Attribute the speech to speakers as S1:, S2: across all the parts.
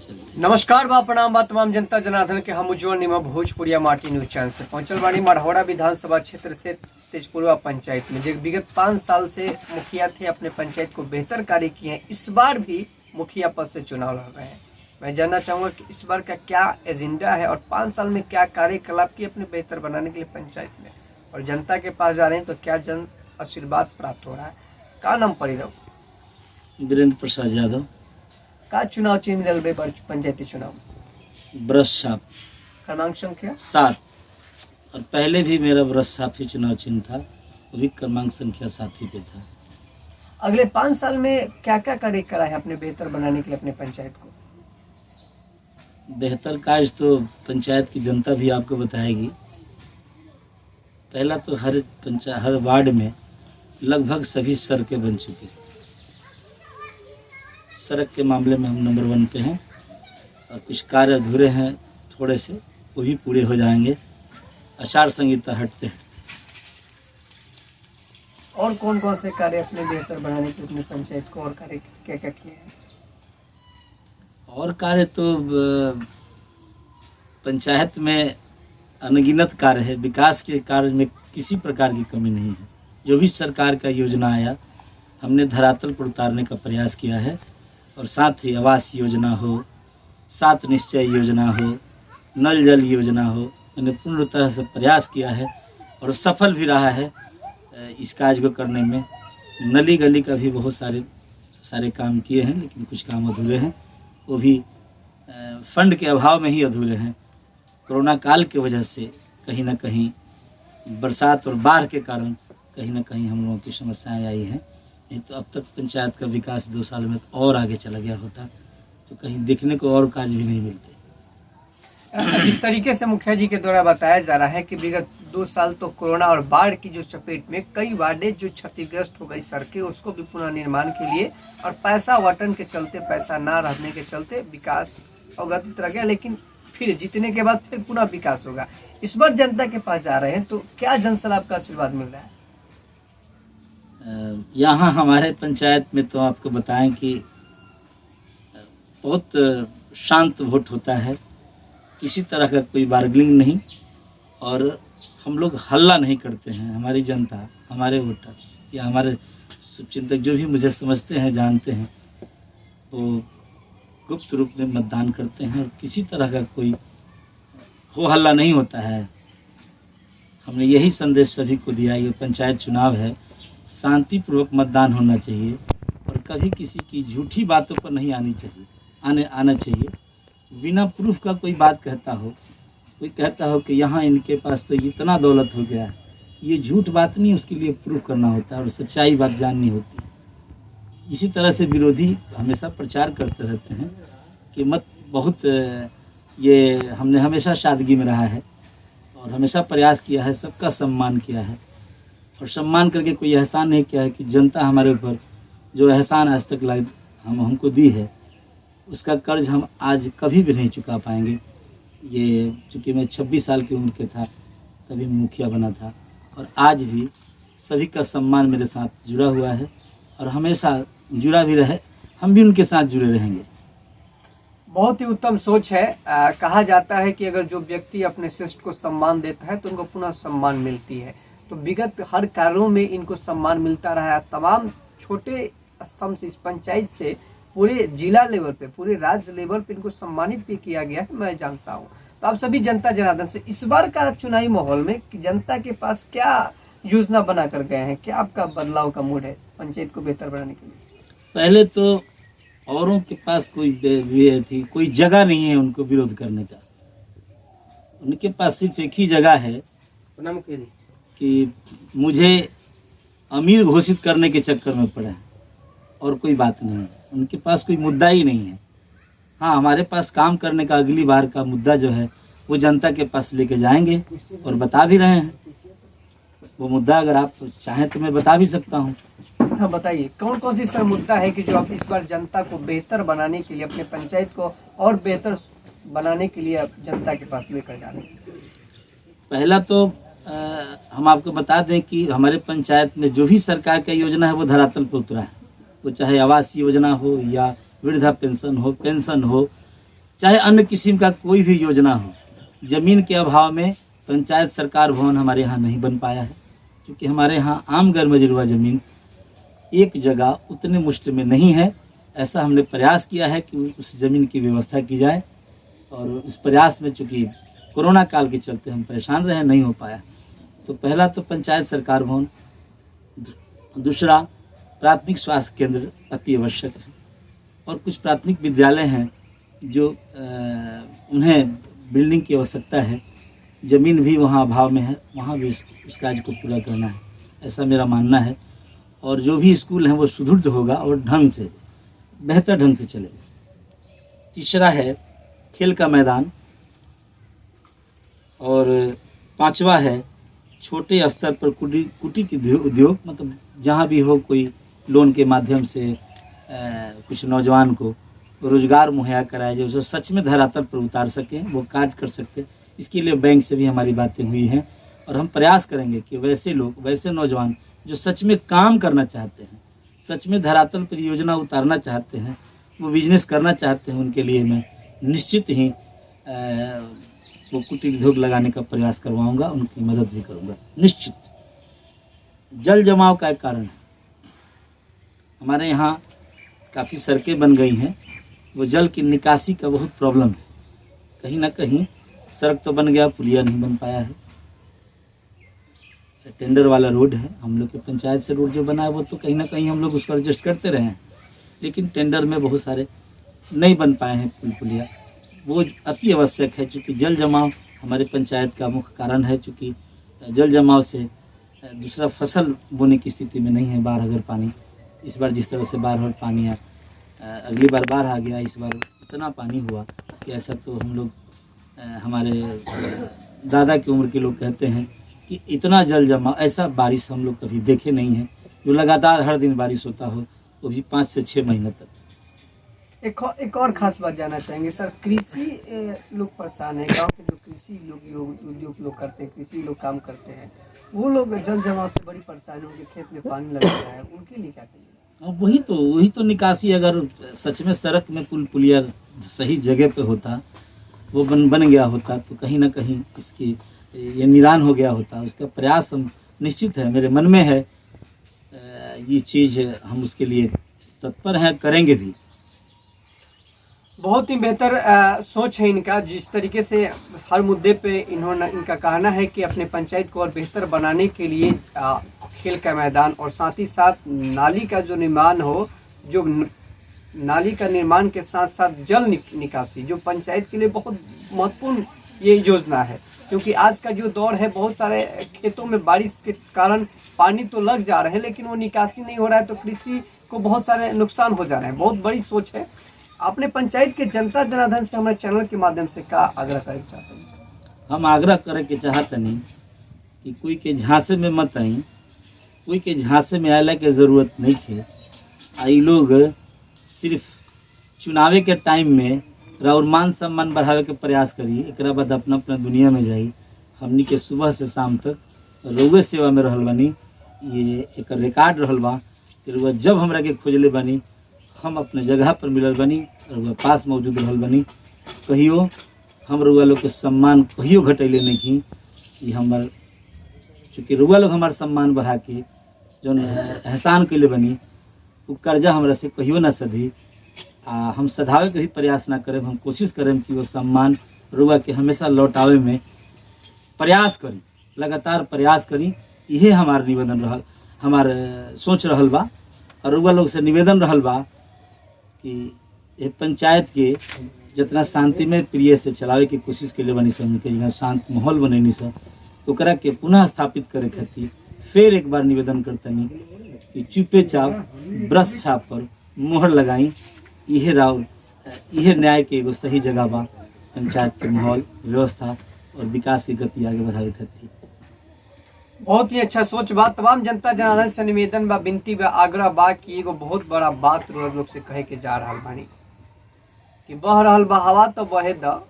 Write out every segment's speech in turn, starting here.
S1: चलते।
S2: नमस्कार बा प्रणाम बा तमाम जनता जनार्दन के हम उज्जवल निमा भोजपुरिया माटी न्यूज चैनल से पहुंचल बाड़ी मढ़ौरा विधानसभा क्षेत्र से तेजपुरवा पंचायत में जो विगत 5 साल से मुखिया थे, अपने पंचायत को बेहतर कार्य किए हैं। इस बार भी मुखिया पद से चुनाव लड़ रहे हैं। मैं जानना चाहूंगा कि इस बार का क्या एजेंडा है और 5 साल में क्या कार्यकलाप किए अपने बेहतर बनाने के लिए पंचायत में, और जनता के पास जा रहे हैं तो क्या जन आशीर्वाद प्राप्त हो रहा है। का नाम पड़ी रहो?
S1: वीरेंद्र प्रसाद यादव।
S2: का चुनाव चिन्ह मिलल बे पंचायती चुनाव?
S1: ब्रश छाप
S2: क्रमांक संख्या
S1: 7। और पहले भी मेरा ब्रश छाप ही चुनाव चिन्ह था, वो भी क्रमांक संख्या 7 ही पे था।
S2: अगले 5 साल में क्या क्या कार्य करा है अपने बेहतर बनाने के लिए अपने पंचायत को?
S1: बेहतर कार्य तो पंचायत की जनता भी आपको बताएगी। पहला तो हर वार्ड में लगभग सभी सड़कें बन चुकी हैं। सड़क के मामले में हम नंबर 1 पे हैं, और कुछ कार्य अधूरे हैं थोड़े से, वो भी पूरे हो जाएंगे आचार संहिता हटते हटते।
S2: और कौन कौन से कार्य अपने बेहतर बनाने के लिए अपनी पंचायत को और कार्य क्या क्या किए हैं?
S1: और कार्य तो पंचायत में अनगिनत कार्य है। विकास के कार्य में किसी प्रकार की कमी नहीं है। जो भी सरकार का योजना आया हमने धरातल पर उतारने का प्रयास किया है, और साथ ही आवास योजना हो, 7 निश्चय योजना हो, नल जल योजना हो, मैंने पूर्ण तरह से प्रयास किया है और सफल भी रहा है इस कार्य को करने में। नली गली का भी बहुत सारे काम किए हैं, लेकिन कुछ काम अधूरे हैं, वो भी फंड के अभाव में ही अधूरे हैं। कोरोना काल की वजह से कहीं ना कहीं बरसात और बाढ़ के कारण कहीं ना कहीं हम लोगों की समस्याएं आई हैं। नहीं तो अब तक पंचायत का विकास 2 साल में तो और आगे चला गया होता, तो कहीं देखने को और कार्य भी नहीं मिलते।
S2: जिस तरीके से मुखिया जी के द्वारा बताया जा रहा है कि विगत 2 साल तो कोरोना और बाढ़ की जो चपेट में कई वार्डें जो क्षतिग्रस्त हो गई सड़कें, उसको भी पुनर्निर्माण के लिए और पैसा आवंटन के चलते, पैसा ना रहने के चलते विकास अवगत रह गया, लेकिन फिर जीतने के बाद फिर पुनः विकास होगा। इस बार जनता के पास जा रहे हैं तो क्या जनसलाब का आशीर्वाद मिल रहा है?
S1: यहाँ हमारे पंचायत में तो आपको बताएं कि बहुत शांत वोट होता है, किसी तरह का कोई बार्गेनिंग नहीं, और हम लोग हल्ला नहीं करते हैं। हमारी जनता, हमारे वोटर या हमारे शुभचिंतक जो भी मुझे समझते हैं, जानते हैं, वो गुप्त रूप में मतदान करते हैं और किसी तरह का कोई हो हल्ला नहीं होता है। हमने यही संदेश सभी को दिया। ये पंचायत चुनाव है, शांतिपूर्वक मतदान होना चाहिए और कभी किसी की झूठी बातों पर नहीं आना चाहिए। बिना प्रूफ का कोई बात कहता हो, कोई कहता हो कि यहाँ इनके पास तो इतना दौलत हो गया है, ये झूठ बात नहीं, उसके लिए प्रूफ करना होता है और सच्चाई बात जाननी होती है। इसी तरह से विरोधी हमेशा प्रचार करते रहते हैं कि मत बहुत ये हमने हमेशा सादगी में रहा है और हमेशा प्रयास किया है, सबका सम्मान किया है, और सम्मान करके कोई एहसान नहीं किया है कि जनता हमारे ऊपर जो एहसान आज तक हमको दी है, उसका कर्ज हम आज कभी भी नहीं चुका पाएंगे। ये चूँकि मैं 26 साल की उम्र के था तभी मुखिया बना था, और आज भी सभी का सम्मान मेरे साथ जुड़ा हुआ है और हमेशा जुड़ा भी रहे, हम भी उनके साथ जुड़े रहेंगे।
S2: बहुत ही उत्तम सोच है। कहा जाता है कि अगर जो व्यक्ति अपने श्रेष्ठ को सम्मान देता है तो उनको पुनः सम्मान मिलती है। तो विगत हर कार्यों में इनको सम्मान मिलता रहा है। तमाम छोटे स्तंभ से, इस पंचायत से पूरे जिला लेवल पे, पूरे राज्य लेवल पे इनको सम्मानित भी किया गया है, मैं जानता हूँ। तो आप सभी जनता जनार्दन से इस बार का चुनावी माहौल में जनता के पास क्या योजना बना कर गए हैं, क्या आपका बदलाव का मूड है पंचायत को बेहतर बनाने के लिए?
S1: पहले तो औरों के पास कोई जगह नहीं है उनको विरोध करने का। उनके पास सिर्फ एक ही जगह है कि मुझे अमीर घोषित करने के चक्कर में पड़े, और कोई बात नहीं है। उनके पास कोई मुद्दा ही नहीं है। हाँ, हमारे पास काम करने का अगली बार का मुद्दा जो है वो जनता के पास लेके जाएंगे और बता भी रहे हैं। वो मुद्दा अगर आप चाहें तो मैं बता भी सकता हूँ।
S2: हाँ, बताइए कौन कौन सी सर मुद्दा है कि जो आप इस बार जनता को बेहतर बनाने के लिए, अपने पंचायत को और बेहतर बनाने के लिए आप जनता के पास लेकर जा रहे हैं?
S1: पहला तो हम आपको बता दें कि हमारे पंचायत में जो भी सरकार का योजना है वो धरातल पर उतरा है। वो चाहे आवास योजना हो या वृद्धा पेंशन हो, चाहे अन्य किस्म का कोई भी योजना हो, ज़मीन के अभाव में पंचायत सरकार भवन हमारे यहाँ नहीं बन पाया है, क्योंकि हमारे यहाँ आम गैर मजरूआ ज़मीन एक जगह उतने मुश्त में नहीं है। ऐसा हमने प्रयास किया है कि उस ज़मीन की व्यवस्था की जाए, और इस प्रयास में चूँकि कोरोना काल के चलते हम परेशान रहे, नहीं हो पाया। तो पहला तो पंचायत सरकार भवन, दूसरा प्राथमिक स्वास्थ्य केंद्र अति आवश्यक है, और कुछ प्राथमिक विद्यालय हैं जो उन्हें बिल्डिंग की आवश्यकता है, ज़मीन भी वहाँ अभाव में है, वहाँ भी उस कार्य को पूरा करना है, ऐसा मेरा मानना है। और जो भी स्कूल हैं वो सुदृढ़ होगा और ढंग से, बेहतर ढंग से चलेगा। तीसरा है खेल का मैदान, और पांचवा है छोटे स्तर पर कुटीर उद्योग, मतलब जहाँ भी हो कोई लोन के माध्यम से कुछ नौजवान को रोजगार मुहैया कराया जाए, जो सच में धरातल पर उतार सकें, वो कार्य कर सकते। इसके लिए बैंक से भी हमारी बातें हुई हैं, और हम प्रयास करेंगे कि वैसे लोग, वैसे नौजवान जो सच में काम करना चाहते हैं, सच में धरातल पर योजना उतारना चाहते हैं, वो बिजनेस करना चाहते हैं, उनके लिए मैं निश्चित ही वो कुटीर उद्योग लगाने का प्रयास करवाऊंगा, उनकी मदद भी करूंगा निश्चित। जल जमाव का एक कारण है, हमारे यहाँ काफ़ी सड़कें बन गई हैं, वो जल की निकासी का बहुत प्रॉब्लम है। कहीं ना कहीं सड़क तो बन गया, पुलिया नहीं बन पाया है। टेंडर वाला रोड है, हम लोग के पंचायत से रोड जो बना है वो तो कहीं ना कहीं हम लोग उसको एडजस्ट करते रहे हैं, लेकिन टेंडर में बहुत सारे नहीं बन पाए हैं पुल पुलिया। वो अति आवश्यक है, क्योंकि जल जमाव हमारे पंचायत का मुख्य कारण है। चूँकि जल जमाव से दूसरा फसल बोने की स्थिति में नहीं है। बाढ़ अगर पानी, इस बार जिस तरह से बाढ़ और पानी आया, अगली बार बाढ़ आ गया, इस बार इतना पानी हुआ कि ऐसा तो हम लोग, हमारे दादा की उम्र के लोग कहते हैं कि इतना जल जमा, ऐसा बारिश हम लोग कभी देखे नहीं है, जो लगातार हर दिन बारिश होता हो, वो भी 5 से 6 महीने तक।
S2: एक और खास बात जानना चाहेंगे सर, कृषि लोग परेशान है, गांव के जो कृषि लोग करते हैं, कृषि लोग काम करते हैं, वो लोग जल जमाव से बड़ी परेशानी, उनके खेत में पानी लग गया है, उनके लिए क्या करिए?
S1: वही तो निकासी, अगर सच में सड़क में पुल पुलिया सही जगह पे होता, वो बन गया होता, तो कहीं ना कहीं इसकी ये निदान हो गया होता। उसका प्रयास हम निश्चित है, मेरे मन में है, ये चीज़ हम उसके लिए तत्पर हैं, करेंगे भी।
S2: बहुत ही बेहतर सोच है इनका, जिस तरीके से हर मुद्दे पे इनका कहना है कि अपने पंचायत को और बेहतर बनाने के लिए खेल का मैदान और साथ ही साथ नाली का जो निर्माण हो, जो नाली का निर्माण के साथ साथ जल निकासी, जो पंचायत के लिए बहुत महत्वपूर्ण ये योजना है। क्योंकि आज का जो दौर है, बहुत सारे खेतों में बारिश के कारण पानी तो लग जा रहे हैं, लेकिन वो निकासी नहीं हो रहा है, तो कृषि को बहुत सारे नुकसान हो जा रहे हैं। बहुत बड़ी सोच है। अपने पंचायत के जनता जनार्दन से हमारे चैनल के माध्यम से क्या आग्रह करना चाहते हैं?
S1: हम आग्रह करे के चाहते नहीं कि कोई के झांसे में मत आई, कोई के झांसे में आने की ज़रूरत नहीं है। आई लोग सिर्फ चुनावे के टाइम में और मान सम्मान बढ़ावे के प्रयास करिए, एक बाद अपना अपना दुनिया में जाई। हमनी के सुबह से शाम तक रउए सेवा में रहल बनी, ये एक रिकॉर्ड रहल बा कि रउआ जब हमरा के खोजले बनी, हम अपने जगह पर मिलल बनी, रउआ पास मौजूद रहल बनी। कहियो हम रउआ लोग के सम्मान कहियो घटैले नहीं की। ये हमार, चूँकि रउआ लोग हमार सम्मान बढ़ा के जो एहसान कैले बनी, वो कर्जा हमरा से कहियो ना सधी। हम सधावे के भी प्रयास ना करें, हम कोशिश करें कि वो सम्मान रुआ के हमेशा लौटावे में प्रयास करी, लगातार प्रयास करी। यही हमार निवेदन रहल, हमार सोच रहल बा, और रुआ लोग से निवेदन रहल बा कि ये पंचायत के जितना शांतिमय प्रिय से चलावे की कोशिश के लिए बनी सब के यहाँ शांत माहौल बनेनी सब, ओकरा के पुनः स्थापित करे खातिर फिर एक बार निवेदन करतनी कि चुपे चाप ब्रश छाप पर मोहर लगाई। यह राव, यह न्याय के एगो सही जगह बा पंचायत के माहौल, व्यवस्था और विकास की गति आगे बढ़ावे खातिर।
S2: बहुत ही अच्छा सोच बा। तमाम जनता जनार्दन से निवेदन बा, विनती बा, आग्रह बा कि एगो बहुत बड़ा बात लोग से कहे के जा रहा बानी कि बह रहल बा हवा तो बहे द,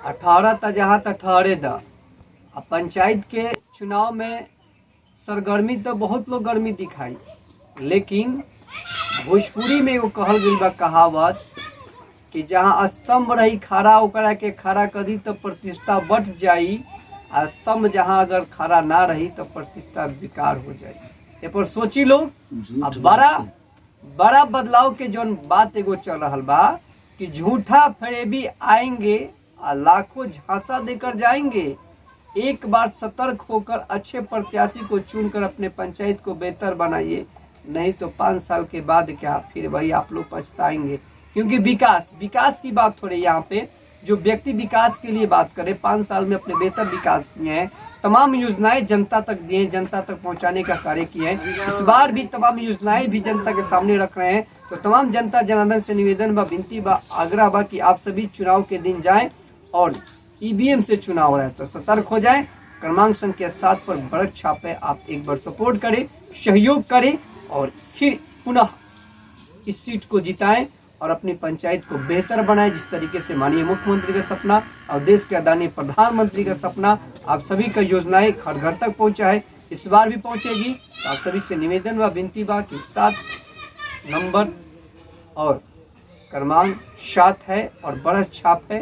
S2: 18 त जहाँ त ठहरे द। पंचायत के चुनाव में सरगर्मी तो बहुत लोग गर्मी दिखाई, लेकिन भोजपुरी में वो कहल गई बा कहावत कि जहाँ स्तंभ रही खड़ा ओकरा के खड़ा करी तो प्रतिष्ठा बढ़ जाई, आ स्तंभ जहाँ अगर खड़ा ना रही तो प्रतिष्ठा बेकार हो जाई। ये पर सोची लो।
S1: झूठ
S2: अब
S1: बात
S2: बड़ा बदलाव के जो बात एगो चल रहा बा कि झूठा फरेबी आएंगे और लाखों झांसा देकर जाएंगे। एक बार सतर्क होकर अच्छे प्रत्याशी को चुनकर अपने पंचायत को बेहतर बनाइए, नहीं तो 5 साल के बाद क्या फिर वही आप लोग पछताएंगे। क्योंकि विकास की बात हो रही है यहाँ पे। जो व्यक्ति विकास के लिए बात करे, 5 साल में अपने बेहतर विकास किए हैं, तमाम योजनाएं जनता तक दिए, जनता तक पहुंचाने का कार्य किए हैं। इस बार भी तमाम योजनाएं भी जनता के सामने रख रहे हैं। तो तमाम जनता जनार्दन से निवेदन व विनती व आग्रह बा कि आप सभी चुनाव के दिन जाएं और ईवीएम से चुनाव हो रहा है तो सतर्क हो जाएं। क्रमांक संख्या 7 पर बढ़त छापे आप एक बार सपोर्ट करें, सहयोग करें और फिर पुनः इस सीट को जिताएं और अपनी पंचायत को बेहतर बनाएं। जिस तरीके से माननीय मुख्यमंत्री का सपना और देश के आदरणीय प्रधानमंत्री का सपना आप सभी का योजनाएं घर घर तक पहुंचा है, इस बार भी पहुंचेगी। तो आप सभी से निवेदन व विनती बा कि 7 नंबर और क्रमांक 7 है और बढ़त छाप है,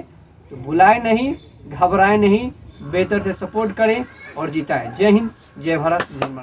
S2: तो भुलाए नहीं, घबराए नहीं, बेहतर से सपोर्ट करें और जिताएं। जय हिंद, जय भारत, जय माता।